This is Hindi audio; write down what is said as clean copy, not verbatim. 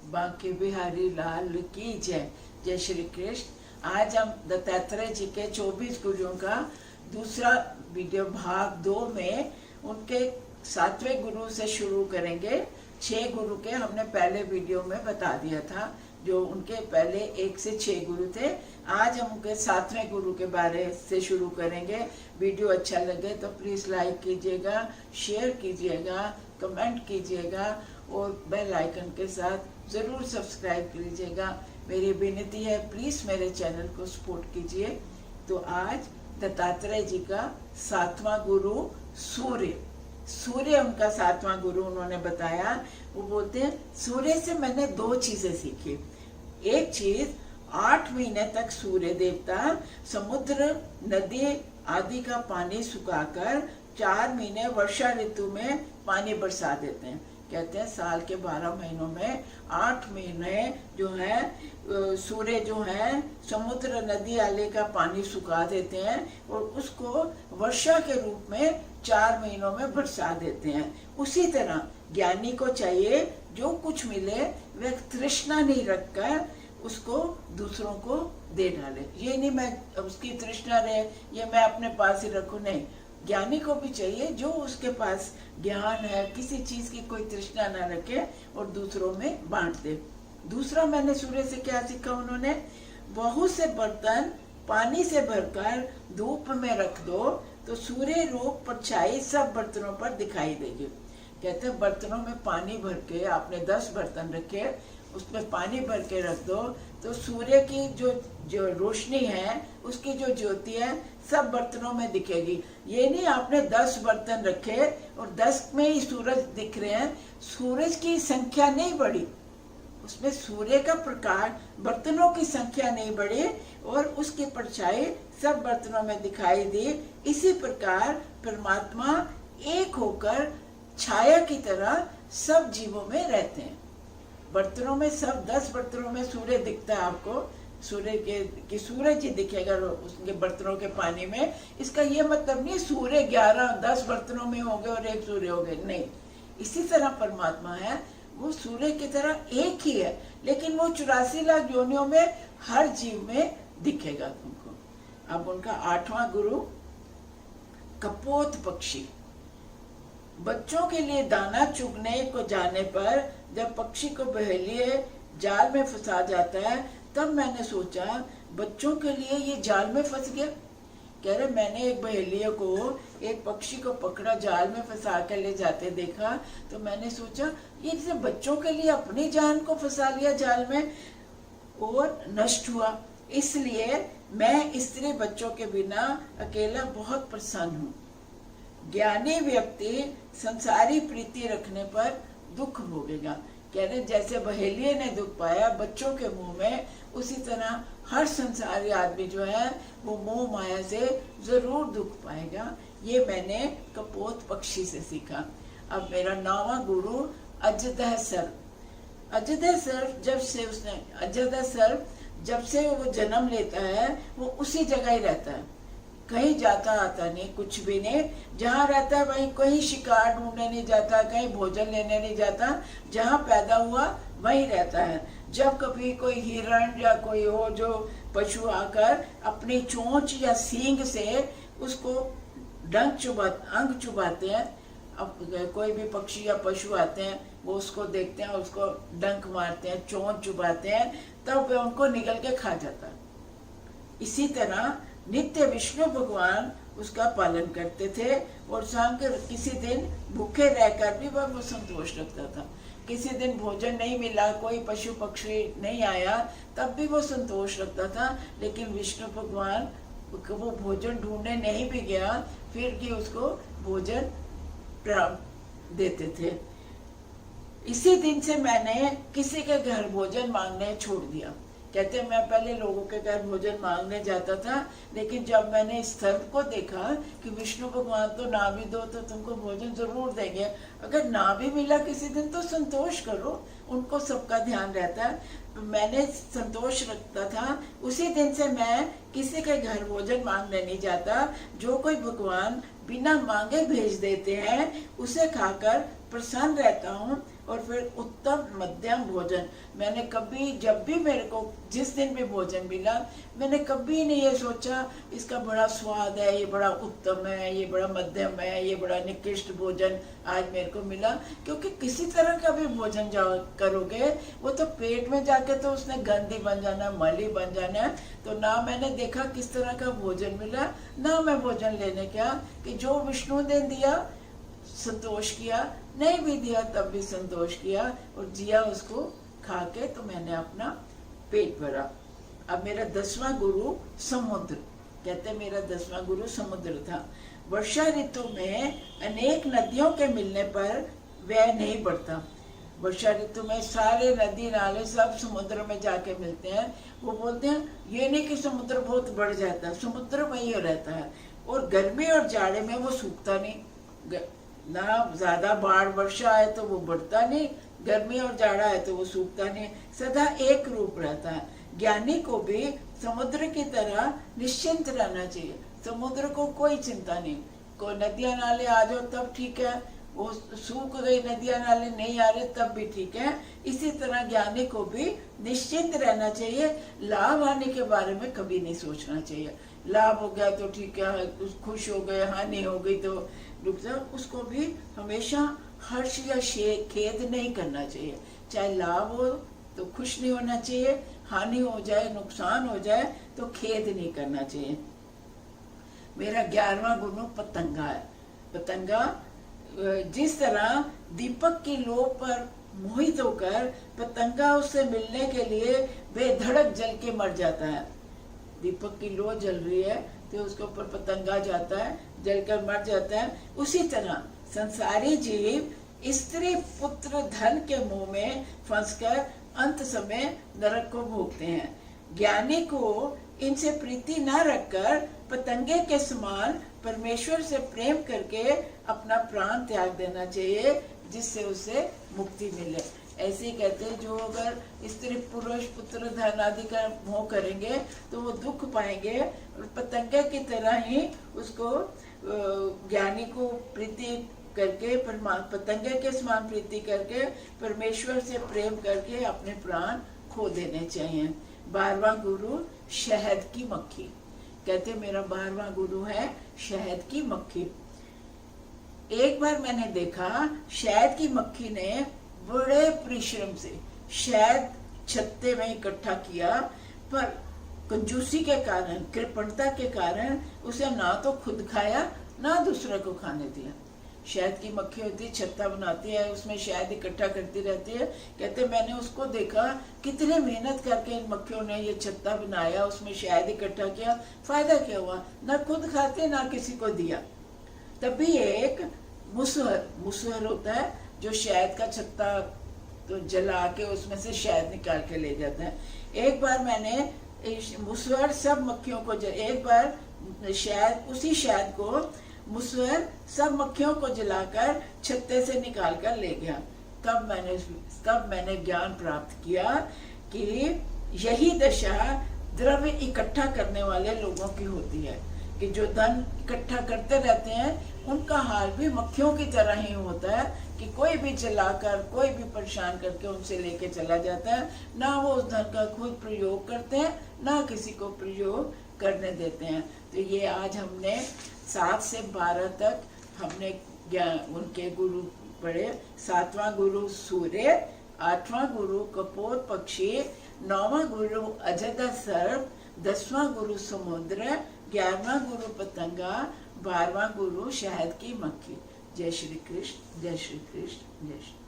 बांके बिहारी लाल की जय। जय श्री कृष्ण। आज हम दत्तात्रेय जी के 24 गुरुओं का दूसरा वीडियो भाग 2 में उनके 7वें गुरु से शुरू करेंगे। 6 गुरु के हमने पहले वीडियो में बता दिया था, जो उनके पहले 1 से 6 गुरु थे। आज हम उनके 7वें गुरु के बारे से शुरू करेंगे। वीडियो अच्छा लगे तो प्लीज लाइक कीजिएगा, शेयर कीजिएगा, कमेंट कीजिएगा और बेल आइकन के साथ जरूर सब्सक्राइब कीजिएगा। मेरी विनती है, प्लीज मेरे चैनल को सपोर्ट कीजिए। तो आज दत्तात्रेय जी का 7वां गुरु सूर्य उनका 7वां गुरु उन्होंने बताया। वो बोलते हैं, सूर्य से मैंने 2 चीजें सीखी। एक चीज, 8 महीने तक सूर्य देवता समुद्र, नदी आदि का पानी सुखाकर 4 महीने वर्षा ऋतु में पानी बरसा देते हैं। कहते हैं साल के 12 महीनों में 8 महीने जो है सूर्य जो है समुद्र, नदी आदि का पानी सुखा देते हैं और उसको वर्षा के रूप में 4 महीनों में बरसा देते हैं। उसी तरह ज्ञानी को चाहिए जो कुछ मिले वह तृष्णा नहीं रखकर उसको दूसरों को दे डाले। ये नहीं मैं उसकी तृष्णा रहे, ये मैं अपने पास ही रखूं, नहीं। ज्ञानी को भी चाहिए जो उसके पास ज्ञान है, किसी चीज की कोई तृष्णा ना रखे और दूसरों में बांट दे। दूसरा मैंने सूर्य से क्या सीखा, उन्होंने बहुत से बर्तन पानी से भरकर धूप में रख दो तो सूर्य रूप परछाई सब बर्तनों पर दिखाई देगी। कहते हैं बर्तनों में पानी भर के, आपने 10 बर्तन रखे, उसमें पानी भर के रख दो तो सूर्य की जो रोशनी है, उसकी जो ज्योति है सब बर्तनों में दिखेगी। ये नहीं आपने 10 बर्तन रखे और 10 में ही सूरज दिख रहे हैं, सूरज की संख्या नहीं बढ़ी, उसमें सूर्य का प्रकाश, बर्तनों की संख्या नहीं बढ़ी और उसकी परछाई सब बर्तनों में दिखाई दी। इसी प्रकार परमात्मा एक होकर छाया की तरह सब जीवों में रहते हैं। बर्तनों में सब 10 बर्तनों में सूर्य दिखता है आपको, सूरज ही दिखेगा उसके बर्तनों के पानी में। इसका ये मतलब नहीं सूर्य 10 बर्तनों में हो गए और एक सूर्य हो गए, नहीं। इसी तरह परमात्मा है, वो सूर्य की तरह एक ही है, लेकिन वो 84 लाख योनियों में हर जीव में दिखेगा तुमको। अब उनका 8वां गुरु कपोत पक्षी। बच्चों के लिए दाना चुगने को जाने पर जब पक्षी को बहेलिए जाल में फंसा जाता है, तब मैंने सोचा बच्चों के लिए ये जाल में फंस गया। कह रहे मैंने एक बहेलिए को, एक पक्षी को पकड़ा, जाल में फंसा कर ले जाते देखा, तो मैंने सोचा ये जैसे बच्चों के लिए अपनी जान को फंसा लिया जाल में और नष्ट हुआ। इसलिए मैं स्त्री बच्चों के बिना अकेला बहुत प्रसन्न हूँ। ज्ञानी व्यक्ति संसारी प्रीति रखने पर दुख भोगेगा। कह रहे जैसे बहेलिए ने दुख पाया बच्चों के मुंह में, उसी तरह हर संसारी आदमी जो है वो मोह माया से जरूर दुख पाएगा। ये मैंने कपोत पक्षी से सीखा। अब मेरा 9वां गुरु अजदह सर्प। अजदह सर्प जब से वो जन्म लेता है वो उसी जगह ही रहता है, कहीं जाता आता नहीं, कुछ भी नहीं। जहाँ रहता है वहीं, कहीं शिकार ढूंढने नहीं जाता, कहीं भोजन लेने नहीं जाता, जहाँ पैदा हुआ वहीं रहता है। जब कभी कोई हिरण या कोई हो जो पशु आकर अपनी चोंच या सींग से उसको अंग चुभाते हैं, अब कोई भी पक्षी या पशु आते हैं वो उसको देखते हैं, उसको डंक मारते हैं, चोंच चुभाते हैं, तब वे उनको निगल के खा जाता है। इसी तरह नित्य विष्णु भगवान उसका पालन करते थे और शाम के किसी दिन भूखे रहकर भी वह संतोष रखता था। किसी दिन भोजन नहीं मिला, कोई पशु पक्षी नहीं आया, तब भी वो संतोष रखता था, लेकिन विष्णु भगवान वो भोजन ढूंढने नहीं भी गया, फिर भी उसको भोजन प्राप्त देते थे। इसी दिन से मैंने किसी के घर भोजन मांगने छोड़ दिया। कहते मैं पहले लोगों के घर भोजन मांगने जाता था, लेकिन जब मैंने इस सर्प को देखा कि विष्णु भगवान तो ना भी दो तो तुमको भोजन जरूर देंगे, अगर ना भी मिला किसी दिन तो संतोष करो, उनको सबका ध्यान रहता है, तो मैंने संतोष रखता था। उसी दिन से मैं किसी के घर भोजन मांगने नहीं जाता। जो कोई भगवान बिना मांगे भेज देते हैं उसे खाकर प्रसन्न रहता हूँ और फिर उत्तम मध्यम भोजन। मैंने कभी, जब भी मेरे को जिस दिन भी भोजन मिला, मैंने कभी नहीं ये सोचा इसका बड़ा स्वाद है, ये बड़ा उत्तम है, ये बड़ा मध्यम है, ये बड़ा निकृष्ट भोजन आज मेरे को मिला। क्योंकि किसी तरह का भी भोजन करोगे वो तो पेट में जाके तो उसने गंदी बन जाना, मली बन जाना है। तो ना मैंने देखा किस तरह का भोजन मिला, ना मैं भोजन लेने क्या कि जो विष्णु ने दिया संतोष किया, नहीं भी दिया तब भी संतोष किया और जिया उसको खा के, तो मैंने अपना पेट भरा। अब मेरा 10वां गुरु समुद्र, कहते मेरा 10वां गुरु समुद्र था। वर्षा ऋतु में अनेक नदियों के मिलने पर वह नहीं बढ़ता। वर्षा ऋतु में सारे नदी नाले सब समुद्र में जाके मिलते हैं। वो बोलते हैं ये नहीं कि समुद्र बहुत बढ़ जाता है, समुद्र में ही रहता है। और गर्मी और जाड़े में वो सूखता नहीं, ना ज्यादा बाढ़ वर्षा आए तो वो बढ़ता नहीं, गर्मी और जाड़ा है तो वो सूखता नहीं, सदा एक रूप रहता है। ज्ञानी को भी समुद्र की तरह निश्चिंत रहना चाहिए। समुद्र को कोई चिंता नहीं, कोई नदियां नाले आ जाओ तब ठीक है, वो सूख गई नदियां नाले नहीं आ रहे तब भी ठीक है। इसी तरह ज्ञानी को भी निश्चिंत रहना चाहिए, लाभ आने के बारे में कभी नहीं सोचना चाहिए। लाभ हो गया तो ठीक है, खुश हो गए, हानि हो गई तो रुक जाओ, उसको भी हमेशा हर्ष या खेद नहीं करना चाहिए। चाहे लाभ हो तो खुश नहीं होना चाहिए, हानि हो जाए, नुकसान हो जाए तो खेद नहीं करना चाहिए। मेरा 11वां गुरु पतंगा है। पतंगा जिस तरह दीपक की लो पर मोहित होकर पतंगा उससे मिलने के लिए बेधड़क जल के मर जाता है। दीपक की लो जल रही है तो उसके ऊपर पतंगा जाता है, जलकर मर जाता है। उसी तरह संसारी जीव स्त्री पुत्र धन के मुंह में फंसकर अंत समय नरक को भोगते हैं। ज्ञानी को इनसे प्रीति न रखकर पतंगे के समान परमेश्वर से प्रेम करके अपना प्राण त्याग देना चाहिए, जिससे उसे मुक्ति मिले। ऐसे ही कहते हैं जो अगर स्त्री पुरुष पुत्र धन आदि का मोह करेंगे तो वो दुख पाएंगे, और पतंगे की तरह ही उसको ज्ञानी को प्रीति करके पतंगे के समान प्रीति करके परमेश्वर से प्रेम करके अपने प्राण खो देने चाहिए। 12वां गुरु शहद की मक्खी, कहते मेरा 12वां गुरु है शहद की मक्खी। एक बार मैंने देखा शहद की मक्खी ने बड़े परिश्रम से शहद छत्ते में इकट्ठा किया, पर कंजूसी के कारण, कृपणता के कारण उसे ना तो खुद खाया ना दूसरे को खाने दिया। शहद की मक्खी होती है, छत्ता बनाती है, उसमें शहद इकट्ठा करती रहती है। कहते मैंने उसको देखा कितने मेहनत करके इन मक्खियों ने ये छत्ता बनाया, उसमें शहद इकट्ठा किया, फायदा क्या हुआ? ना खुद खाते ना किसी को दिया। तभी एक मुसहर होता है जो शहद का छत्ता तो जला के उसमें से शहद निकाल के ले जाता है। एक बार मैंने मुसहर सब मक्खियों को एक बार शहद, उसी शहद को मुसहर सब मक्खियों को जलाकर छत्ते से निकाल कर ले गया। तब मैंने ज्ञान प्राप्त किया कि यही दशा द्रव्य इकट्ठा करने वाले लोगों की होती है, कि जो धन इकट्ठा करते रहते हैं उनका हाल भी मक्खियों की तरह ही होता है, कि कोई भी जलाकर कोई भी परेशान करके उनसे लेके चला जाता है। ना वो उस धन का खुद प्रयोग करते हैं ना किसी को प्रयोग करने देते हैं। तो ये आज हमने 7 से 12 तक हमने उनके गुरु पढ़े। 7वां गुरु सूर्य, 8वां गुरु कपोत पक्षी, 9वां गुरु अजगर सर्प, 10वां गुरु समुद्र, 11वां गुरु पतंगा, 12वां गुरु शहद की मक्खी। जय श्री कृष्ण, जय श्री कृष्ण, जय श्री।